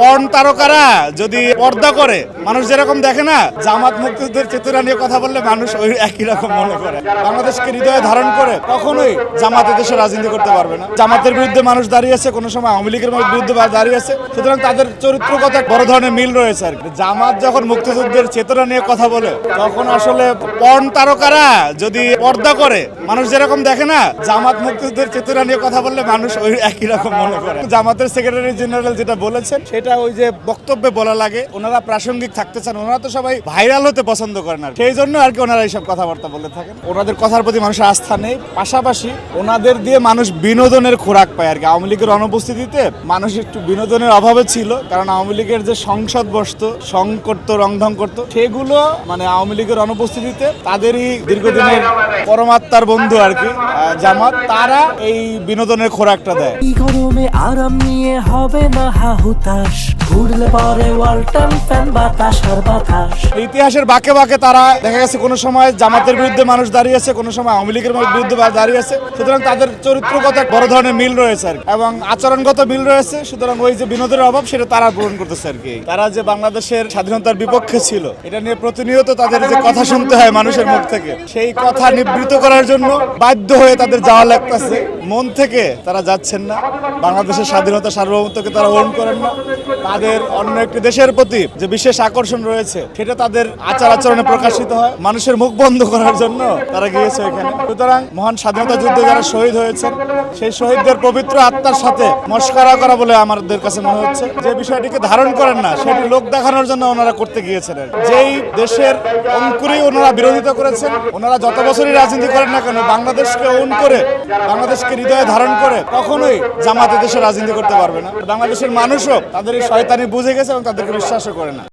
Porn তারকারা যদি পর্দা করে, মানুষ যেরকম দেখে না, জামাত মুক্তিযুদ্ধের চেতনা নিয়ে কথা বললে মানুষ ওই একই রকম মনে করে। বাংলাদেশকে হৃদয়ে ধারণ করে কখনোই জামাত দেশে রাজনীতি করতে পারবে না। জামাতের বিরুদ্ধে মানুষ দাঁড়িয়েছে, কোনো সময় আওয়ামী লীগের বিরুদ্ধে দাঁড়িয়েছে, সুতরাং তাদের চরিত্রগত এক বড় ধরনের মিল রয়েছে আর কি। জামাত যখন মুক্তিযুদ্ধের চেতনা নিয়ে কথা বলে, তখন আসলে পর্ন তারকারা যদি পর্দা করে, মানুষ যেরকম দেখে না, জামাত মুক্তিযুদ্ধের চেতনা নিয়ে কথা বললে মানুষ ওই একই রকম মনে করে। জামাতের সেক্রেটারি জেনারেল যেটা বলেছেন, সেটা ওই যে বক্তব্যে বলা লাগে, ওনারা প্রাসঙ্গিক থাকতে চান, ওনারা তো সবাই ভাইরাল হতে পছন্দ করেন আর সেই জন্য আর কি ওনারা এইসব কথাবার্তা বলে থাকেন। ওনাদের কথার প্রতি মানুষের আস্থা নেই, পাশাপাশি ওনাদের দিয়ে মানুষ বিনোদনের খোরাক পায় আর কি। আওয়ামী লীগের অনুপস্থিতিতে মানুষ একটু বিনোদনের অভাবে ছিল, কারণ আওয়ামী লীগের যে সংসদ বসতো, সং করতো, রংঢং করতো, সেগুলো মানে আওয়ামী লীগের অনুপস্থিতিতে তাদেরই দীর্ঘদিনের পরমাত্মার বন্ধু আর কি জামাত, তারা এই বিনোদনের খোরাকটা দেয়। গরমে আরাম নিয়ে হবে না হাহুতাশ, ঘুরলে পরে ওয়ালটন ফ্যান বাতাস আর বাতাস। ইতিহাসের বাঁকে বাঁকে তারা দেখা গেছে কোনো সময় জামাতের বিরুদ্ধে মানুষ দাঁড়িয়েছে, কোনো সময় আওয়ামী লীগের বিরুদ্ধে দাঁড়িয়েছে, সুতরাং তাদের চরিত্রগত এক বড় ধরনের মিল রয়েছে আর কি, এবং আচরণগত মিল রয়েছে। সুতরাং ওই যে বিনোদনের অভাব, সেটা তারা পূরণ করতেছে আর কি। তারা যে বাংলাদেশের স্বাধীনতার বিপক্ষে ছিল, এটা নিয়ে প্রতিনিয়ত তাদের যে কথা শুনতে হয় মানুষের মুখ থেকে, সেই কথা নিবৃত করার জন্য বাধ্য হয়ে তাদের যাওয়া লাগতেছে। মন থেকে তারা যাচ্ছেন না, বাংলাদেশের স্বাধীনতা সার্বভৌমত্বকে তারা ওন করেন না। তাদের অন্য একটি দেশের প্রতি যে বিশেষ আকর্ষণ রয়েছে, সেটা তাদের আচার আচরণে প্রকাশিত হয়। মানুষের মুখ বন্ধ করার জন্য তারা গিয়েছে ওইখানে। সুতরাং মহান স্বাধীনতা যুদ্ধে যারা শহীদ হয়েছেন, সেই শহীদদের পবিত্র আত্মার সাথে মস্করা করা বলে আমাদের কাছে মনে হচ্ছে। যে বিষয়টিকে ধারণ করেন না, সেটি লোক দেখানোর জন্য ওনারা করতে গিয়েছিলেন। যেই দেশের অঙ্কুরেই ওনারা বিরোধিতা করেছেন, ওনারা যত বছরই রাজনীতি করেন না কেন, বাংলাদেশকে ওন করে, বাংলাদেশকে হৃদয়ে ধারণ করে কখনোই জামাত দেশে রাজনীতি করতে পারবে না। বাংলাদেশের মানুষও তাদের এই শয়তানি বুঝে গেছে এবং তাদেরকে বিশ্বাসও করে না।